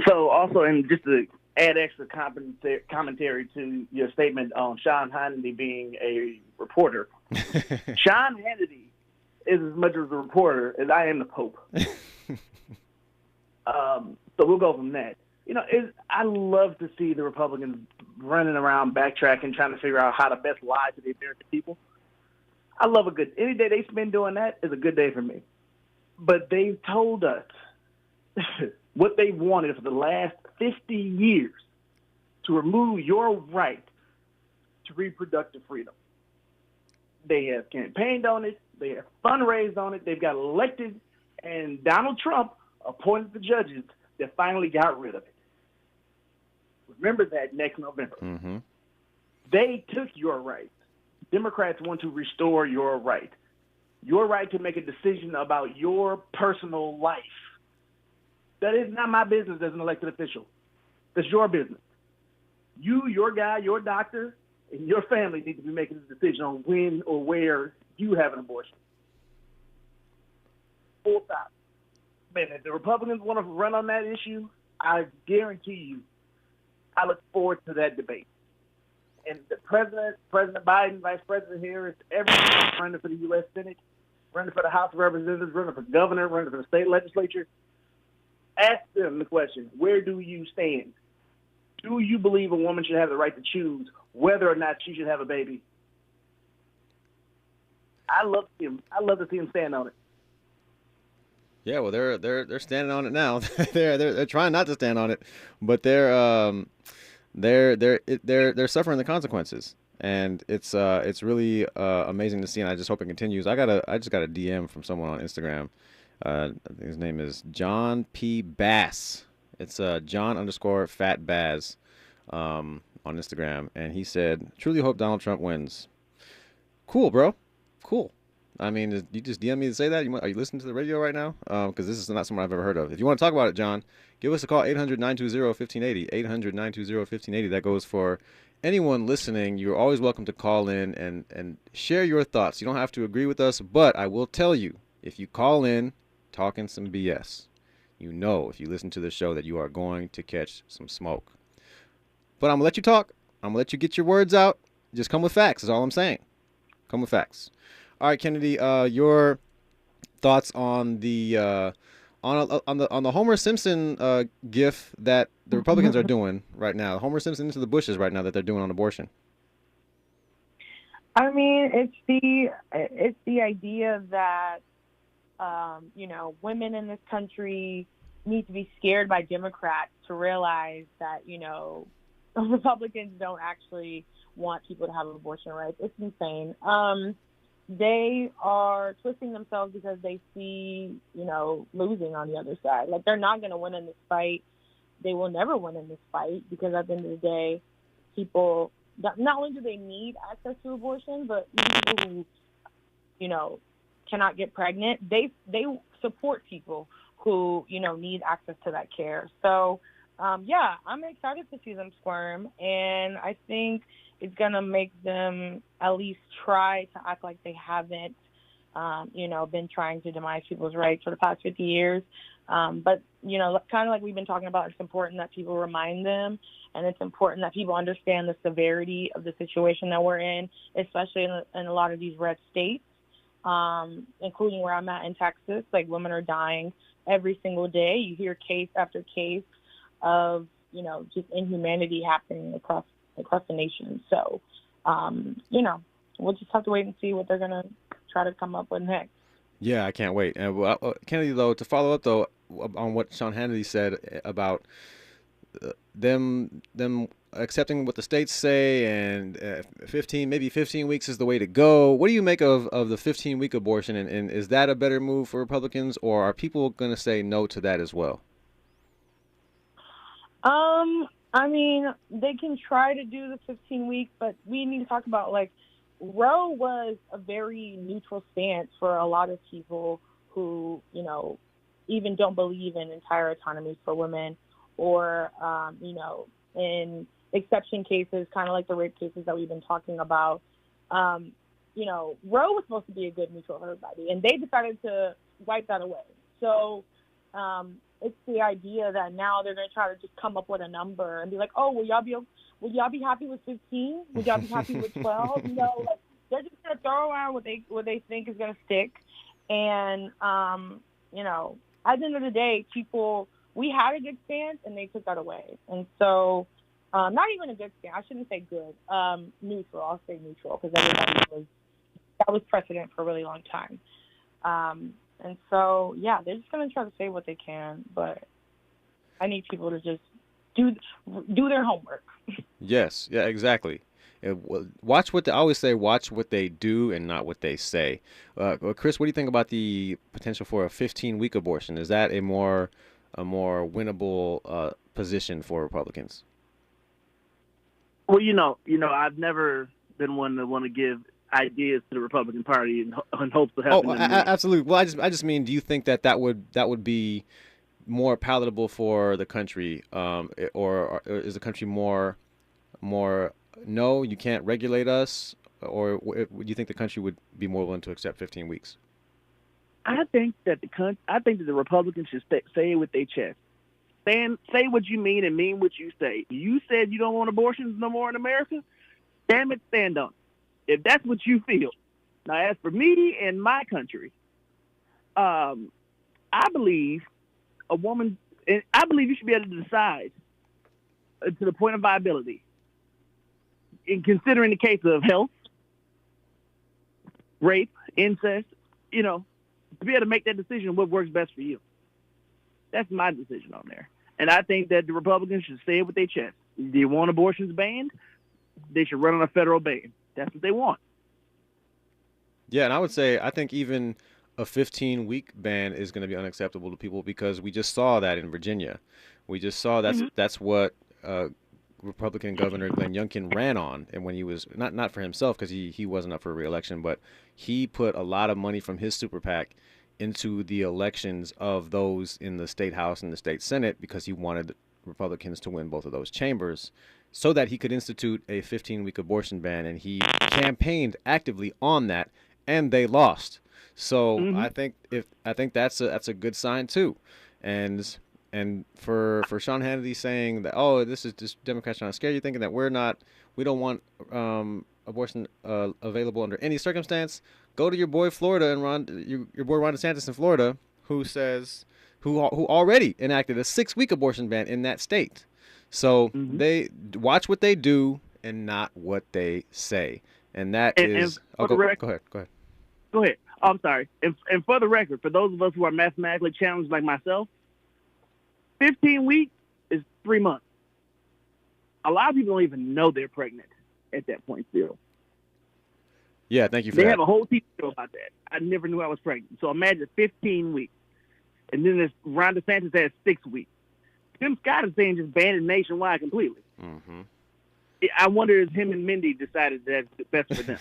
So also, and just to add extra commentary to your statement on Sean Hannity being a reporter. Sean Hannity is as much of a reporter as I am the Pope. So we'll go from that. I love to see the Republicans running around backtracking, trying to figure out how to best lie to the American people. I love any day they spend doing that is a good day for me. But they've told us what they wanted for the last 50 years, to remove your right to reproductive freedom. They have campaigned on it. They have fundraised on it. They've got elected, and Donald Trump appointed the judges that finally got rid of it. Remember that next November. Mm-hmm. They took your right. Democrats want to restore your right to make a decision about your personal life. That is not my business as an elected official. That's your business. You, your guy, your doctor, and your family need to be making a decision on when or where you have an abortion. Full stop. Man, if the Republicans want to run on that issue, I guarantee you, I look forward to that debate. And the President Biden, Vice President Harris, everyone running for the U.S. Senate, running for the House of Representatives, running for governor, running for the state legislature, ask them the question, where do you stand? Do you believe a woman should have the right to choose whether or not she should have a baby? I love to see him stand on it. Yeah, well, they're standing on it now. they're trying not to stand on it, but they're suffering the consequences, and it's really amazing to see. And I just hope it continues. I just got a DM from someone on Instagram. I think his name is John P. Bass. It's John_FatBaz on Instagram, and he said, "Truly hope Donald Trump wins." Cool, bro. Cool. I mean, you just DM me to say that? Are you listening to the radio right now? Because this is not something I've ever heard of. If you want to talk about it, John, give us a call, 800-920-1580, 800-920-1580. That goes for anyone listening. You're always welcome to call in and share your thoughts. You don't have to agree with us, but I will tell you, if you call in talking some BS, you know if you listen to the show that you are going to catch some smoke. But I'm going to let you talk. I'm going to let you get your words out. Just come with facts is all I'm saying. Come with facts. All right, Kennedy, your thoughts on the on the Homer Simpson gif that the Republicans are doing right now. Homer Simpson into the bushes right now that they're doing on abortion. I mean, it's the idea that women in this country need to be scared by Democrats to realize that Republicans don't actually want people to have abortion rights. It's insane. They are twisting themselves because they see, losing on the other side. Like, they're not going to win in this fight. They will never win in this fight because at the end of the day, people, not only do they need access to abortion, but people who, cannot get pregnant, they support people who, need access to that care. So, I'm excited to see them squirm, and I think it's going to make them at least try to act like they haven't, been trying to demise people's rights for the past 50 years. But, kind of like we've been talking about, it's important that people remind them, and it's important that people understand the severity of the situation that we're in, especially in a lot of these red states, including where I'm at in Texas. Like, women are dying every single day. You hear case after case of, just inhumanity happening across the nation. So, we'll just have to wait and see what they're going to try to come up with next. Yeah, I can't wait. And Kennedy, though, to follow up, though, on what Sean Hannity said about them accepting what the states say and 15 weeks is the way to go. What do you make of the 15-week abortion? And is that a better move for Republicans, or are people going to say no to that as well? I mean, they can try to do the 15 weeks, but we need to talk about, Roe was a very neutral stance for a lot of people who, even don't believe in entire autonomy for women, or, in exception cases, kind of like the rape cases that we've been talking about. Roe was supposed to be a good neutral for everybody, and they decided to wipe that away. So, it's the idea that now they're going to try to just come up with a number and be like, oh, will y'all be happy with 15? Would y'all be happy with 12? They're just going to throw around what they think is going to stick. And, at the end of the day, we had a good stance and they took that away. And so, not even a good stance. I shouldn't say good. Neutral. I'll say neutral because that was precedent for a really long time. And so, they're just going to try to say what they can, but I need people to just do their homework. Yes, yeah, exactly. Watch what I always say, watch what they do and not what they say. Chris, what do you think about the potential for a 15-week abortion? Is that a more winnable position for Republicans? Well, I've never been one to want to give ideas to the Republican Party in hopes of helping them. Absolutely. Well, I just mean, do you think that would be more palatable for the country, or is the country more no, you can't regulate us, or do you think the country would be more willing to accept 15 weeks? I think that the Republicans should say it with their chest. Say what you mean and mean what you say. You said you don't want abortions no more in America. Damn it, stand on it. If that's what you feel. Now, as for me and my country, I believe you should be able to decide to the point of viability, in considering the case of health, rape, incest, to be able to make that decision of what works best for you. That's my decision on there. And I think that the Republicans should say it with their chest. If they want abortions banned, they should run on a federal ban. That's what they want. Yeah, and I would say I think even a 15-week ban is going to be unacceptable to people because we just saw that in Virginia. We just saw that's what Republican Governor Glenn Youngkin ran on, and when he was not for himself because he wasn't up for re-election, but he put a lot of money from his super PAC into the elections of those in the state house and the state senate because he wanted Republicans to win both of those chambers so that he could institute a 15-week abortion ban, and he campaigned actively on that, and they lost. So I think that's a good sign too, and for Sean Hannity saying that this is just Democrats trying to scare you, thinking that we don't want abortion available under any circumstance. Go to your boy Florida and your boy Ron DeSantis in Florida, who already enacted a 6-week abortion ban in that state. So they watch what they do and not what they say, and that is. Go ahead. Go ahead. I'm sorry. And for the record, for those of us who are mathematically challenged like myself, 15 weeks is 3 months. A lot of people don't even know they're pregnant at that point still. Yeah, thank you for that. They have a whole TV show about that. I never knew I was pregnant. So imagine 15 weeks. And then there's Ron DeSantis has 6 weeks. Tim Scott is saying just ban it nationwide completely. Mm-hmm. I wonder if him and Mindy decided that's best for them.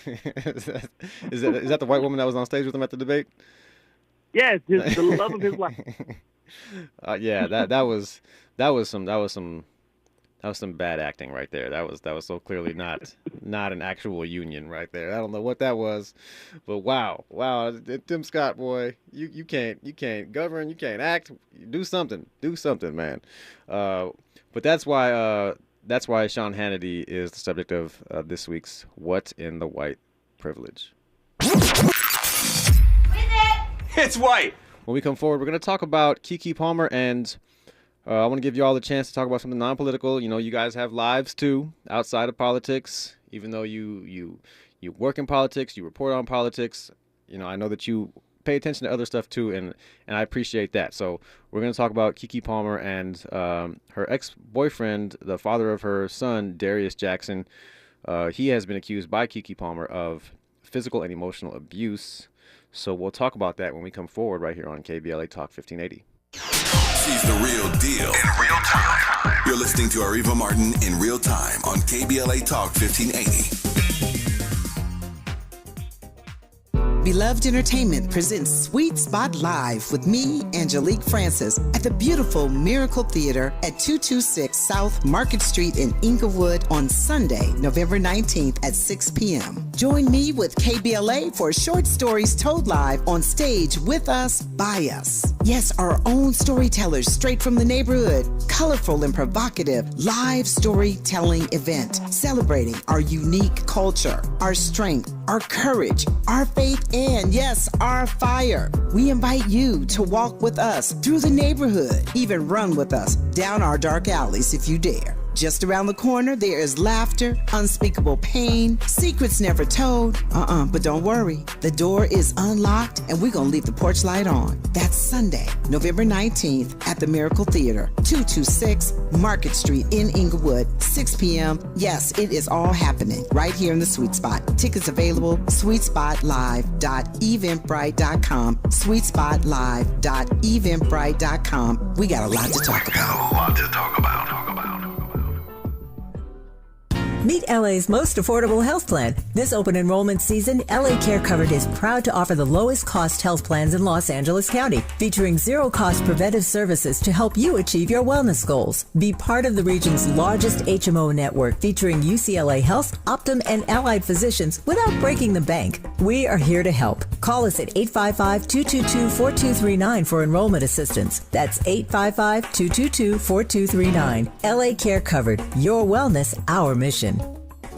is that the white woman that was on stage with him at the debate? Yes, the love of his life. Yeah, that was some bad acting right there. That was so clearly not an actual union right there. I don't know what that was, but wow, Tim Scott, boy, you can't govern, you can't act, do something, man. But that's why Sean Hannity is the subject of this week's What in the White Privilege. It's white. When we come forward, we're going to talk about Keke Palmer, and I want to give you all the chance to talk about something non-political. You guys have lives too outside of politics. Even though you work in politics, you report on politics. I know that you pay attention to other stuff too, and I appreciate that. So we're going to talk about Keke Palmer and her ex-boyfriend, the father of her son, Darius Jackson. He has been accused by Keke Palmer of physical and emotional abuse. So we'll talk about that when we come forward right here on KBLA Talk 1580. She's the real deal in real time. You're listening to Areva Martin in real time on KBLA Talk 1580. Beloved Entertainment presents Sweet Spot Live with me, Angelique Francis, at the beautiful Miracle Theater at 226 South Market Street in Inglewood on Sunday, November 19th at 6 p.m. Join me with KBLA for short stories told live on stage with us, by us. Yes, our own storytellers straight from the neighborhood. Colorful and provocative live storytelling event celebrating our unique culture, our strength, our courage, our faith, and yes, our fire. We invite you to walk with us through the neighborhood, even run with us down our dark alleys if you dare. Just around the corner, there is laughter, unspeakable pain, secrets never told. But don't worry. The door is unlocked, and we're going to leave the porch light on. That's Sunday, November 19th at the Miracle Theater, 226 Market Street in Inglewood, 6 p.m. Yes, it is all happening right here in the Sweet Spot. Tickets available, sweetspotlive.eventbrite.com, sweetspotlive.eventbrite.com. We got a lot to talk about. Meet LA's most affordable health plan. This open enrollment season, LA Care Covered is proud to offer the lowest cost health plans in Los Angeles County, featuring zero cost preventive services to help you achieve your wellness goals. Be part of the region's largest HMO network, featuring UCLA Health, Optum, and allied physicians without breaking the bank. We are here to help. Call us at 855-222-4239 for enrollment assistance. That's 855-222-4239. LA Care Covered. Your wellness, our mission.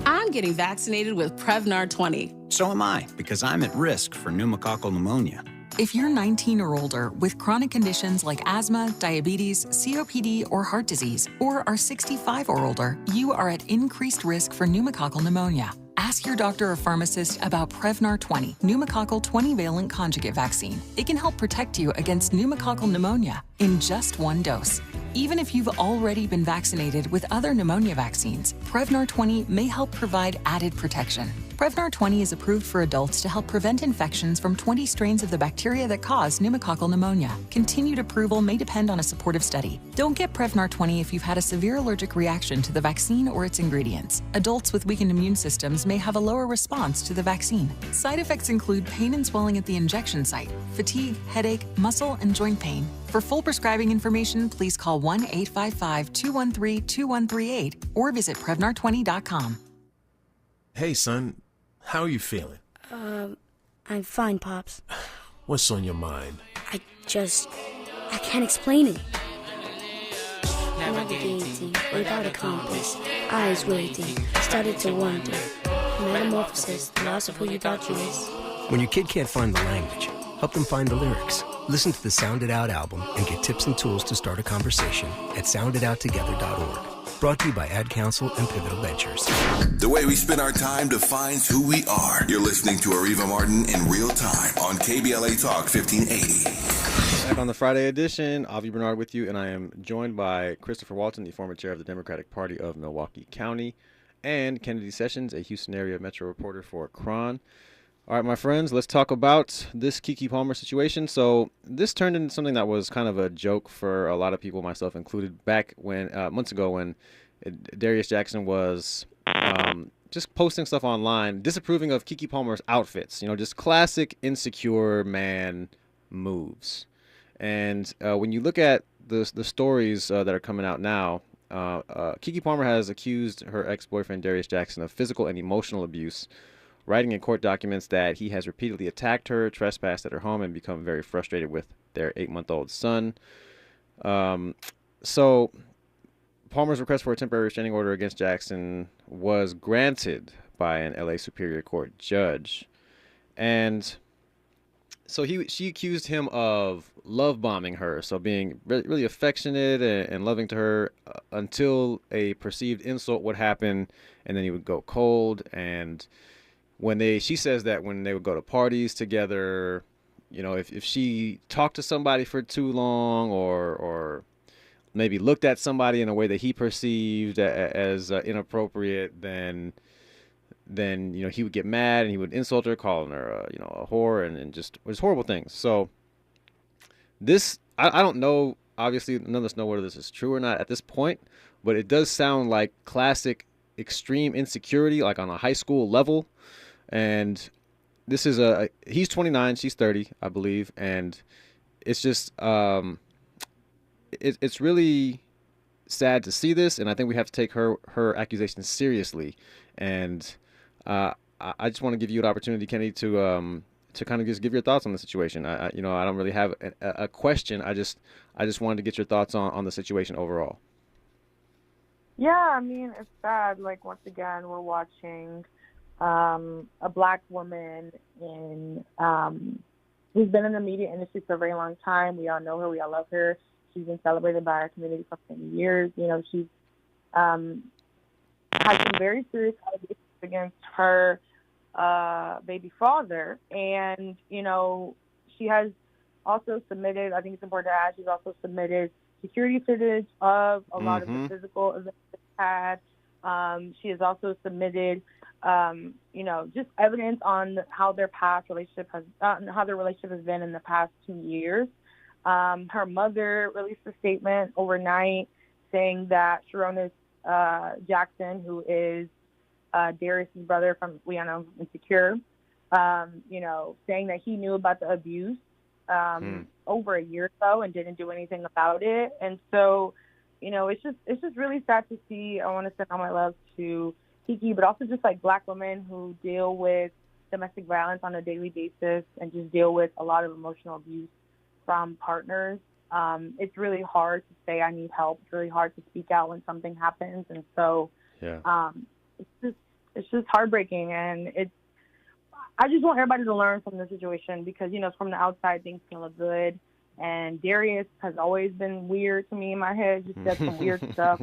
I'm getting vaccinated with Prevnar 20. So am I, because I'm at risk for pneumococcal pneumonia. If you're 19 or older with chronic conditions like asthma, diabetes, COPD, or heart disease, or are 65 or older, you are at increased risk for pneumococcal pneumonia. Ask your doctor or pharmacist about Prevnar 20, pneumococcal 20-valent conjugate vaccine. It can help protect you against pneumococcal pneumonia in just one dose. Even if you've already been vaccinated with other pneumonia vaccines, Prevnar 20 may help provide added protection. Prevnar 20 is approved for adults to help prevent infections from 20 strains of the bacteria that cause pneumococcal pneumonia. Continued approval may depend on a supportive study. Don't get Prevnar 20 if you've had a severe allergic reaction to the vaccine or its ingredients. Adults with weakened immune systems may have a lower response to the vaccine. Side effects include pain and swelling at the injection site, fatigue, headache, muscle, and joint pain. For full prescribing information, please call 1-855-213-2138 or visit Prevnar20.com. Hey, son. How are you feeling? I'm fine, Pops. What's on your mind? I can't explain it. Navigating without a compass, eyes waiting, started to wonder. Metamorphosis, the loss of who you thought you was. When your kid can't find the language, help them find the lyrics. Listen to the Sound It Out album and get tips and tools to start a conversation at sounditouttogether.org. Brought to you by Ad Council and Pivotal Ventures. The way we spend our time defines who we are. You're listening to Areva Martin in real time on KBLA Talk 1580. Back on the Friday edition, Avi Bernard with you, and I am joined by Christopher Walton, the former chair of the Democratic Party of Milwaukee County, and Kennedy Sessions, a Houston area metro reporter for KRON. All right, my friends, let's talk about this Keke Palmer situation. So this turned into something that was kind of a joke for a lot of people, myself included, back when months ago when Darius Jackson was just posting stuff online, disapproving of Keke Palmer's outfits. You know, just classic insecure man moves. And when you look at the stories that are coming out now, Keke Palmer has accused her ex-boyfriend Darius Jackson of physical and emotional abuse, writing in court documents that he has repeatedly attacked her, trespassed at her home, and become very frustrated with their 8-month-old son. So Palmer's request for a temporary restraining order against Jackson was granted by an LA Superior Court judge. And so she accused him of love bombing her, so being really affectionate and loving to her until a perceived insult would happen, and then he would go cold. And she says that when they would go to parties together, you know, if she talked to somebody for too long or maybe looked at somebody in a way that he perceived as inappropriate, then you know, he would get mad and he would insult her, calling her you know, a whore and just horrible things. So this, I don't know, obviously none of us know whether this is true or not at this point, but it does sound like classic extreme insecurity, like on a high school level. And this is he's 29, she's 30, I believe, and it's just it's really sad to see this, and I think we have to take her accusations seriously. And I just want to give you an opportunity, Kenny, to kind of just give your thoughts on the situation. I don't really have a question. I just wanted to get your thoughts on the situation overall. Yeah, I mean, it's sad. Like, once again, we're watching a black woman who's been in the media industry for a very long time. We all know her. We all love her. She's been celebrated by our community for many years. You know, she's had some very serious allegations against her baby father. And, you know, she has also submitted, I think it's important to add, she's also submitted security footage of a lot of the physical events they've had. She has also submitted you know, just evidence on how their relationship has been in the past 2 years. Her mother released a statement overnight saying that Sharonis Jackson, who is Darius's brother from Liana Insecure, you know, saying that he knew about the abuse over a year ago and didn't do anything about it. And so, you know, it's just really sad to see. I want to send all my love to Keke, but also just like black women who deal with domestic violence on a daily basis and just deal with a lot of emotional abuse from partners. It's really hard to say I need help. It's really hard to speak out when something happens. And so it's just heartbreaking. And I just want everybody to learn from the situation because, from the outside, things can look good. And Darius has always been weird to me in my head. Just said some weird stuff.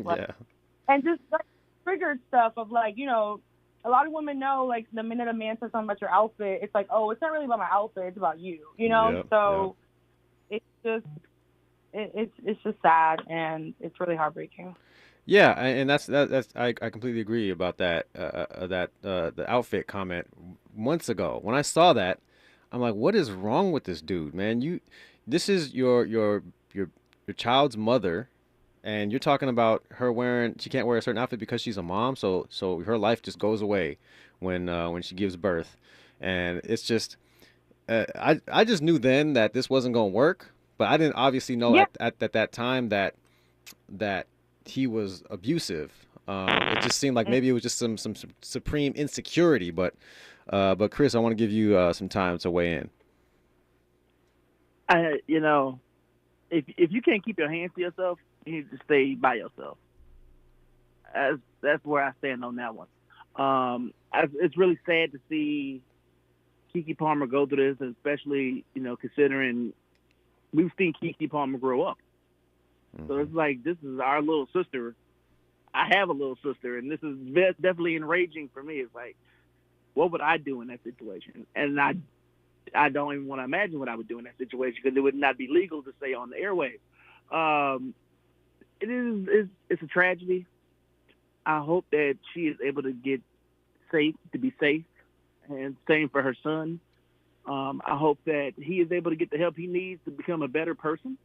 And just triggered stuff of a lot of women know, the minute a man says something about your outfit, it's like, oh, it's not really about my outfit, it's about you, It's just sad, and it's really heartbreaking. Yeah, and that's I completely agree about that. The outfit comment months ago. When I saw that, I'm like, what is wrong with this dude, man? This is your child's mother. And you're talking about her she can't wear a certain outfit because she's a mom, so her life just goes away when she gives birth, and it's just I just knew then that this wasn't gonna work, but I didn't obviously know at that time that he was abusive. It just seemed like maybe it was just some supreme insecurity, but Chris, I want to give you some time to weigh in. If you can't keep your hands to yourself, you need to stay by yourself. That's where I stand on that one. It's really sad to see Keke Palmer go through this, especially, considering we've seen Keke Palmer grow up. Mm-hmm. So it's like, this is our little sister. I have a little sister, and this is definitely enraging for me. It's like, what would I do in that situation? And I don't even want to imagine what I would do in that situation because it would not be legal to say on the airwaves. It's a tragedy. I hope that she is able to be safe, and same for her son. I hope that he is able to get the help he needs to become a better person.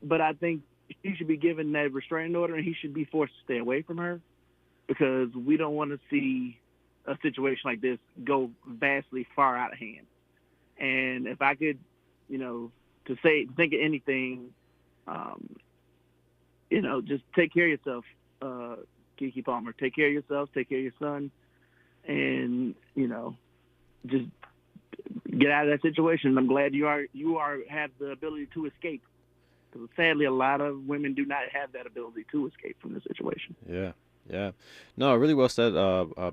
But I think he should be given that restraining order, and he should be forced to stay away from her because we don't want to see a situation like this go vastly far out of hand. And if I could, think of anything, just take care of yourself, Keke Palmer. Take care of yourself. Take care of your son, and just get out of that situation. I'm glad you have the ability to escape, because sadly, a lot of women do not have that ability to escape from the situation. Yeah. No, really well said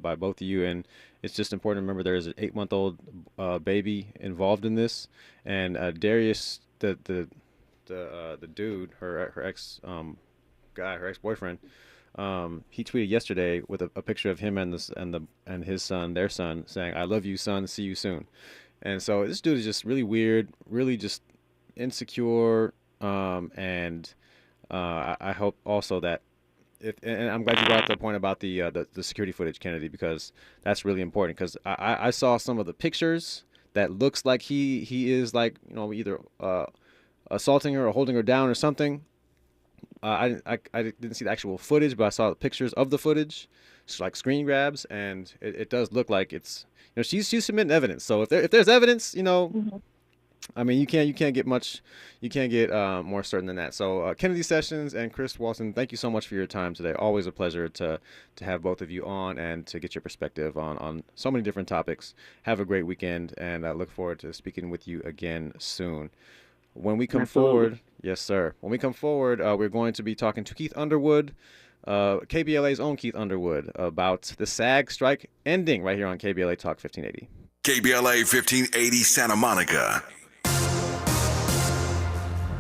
by both of you, and it's just important to remember there is an 8-month-old baby involved in this, and Darius, the dude, her ex guy, her ex-boyfriend, he tweeted yesterday with a picture of him and his son, their son, saying, "I love you, son. See you soon." And so this dude is just really weird, really just insecure, and I hope also that. And I'm glad you brought up the point about the security footage, Kennedy, because that's really important. Because I saw some of the pictures that looks like he is either assaulting her or holding her down or something. I didn't see the actual footage, but I saw the pictures of the footage, it's like screen grabs, and it does look like it's she's submitting evidence. So if there's evidence, I mean, you can't get much, you can't get more certain than that. So Kennedy Sessions and Chris Walton, thank you so much for your time today. Always a pleasure to have both of you on and to get your perspective on so many different topics. Have a great weekend, and I look forward to speaking with you again soon. When we come forward, yes, sir. When we come forward, we're going to be talking to Keith Underwood, KBLA's own Keith Underwood, about the SAG strike ending right here on KBLA Talk 1580. KBLA 1580 Santa Monica.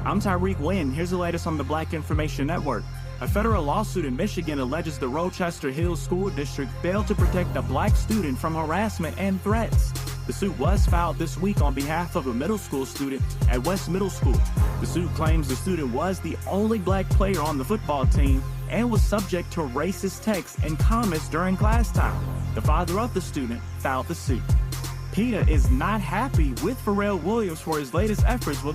I'm Tyreek Wynn. Here's the latest on the Black Information Network. A federal lawsuit in Michigan alleges the Rochester Hills School District failed to protect a black student from harassment and threats. The suit was filed this week on behalf of a middle school student at West Middle School. The suit claims the student was the only black player on the football team and was subject to racist texts and comments during class time. The father of the student filed the suit. PETA is not happy with Pharrell Williams for his latest efforts with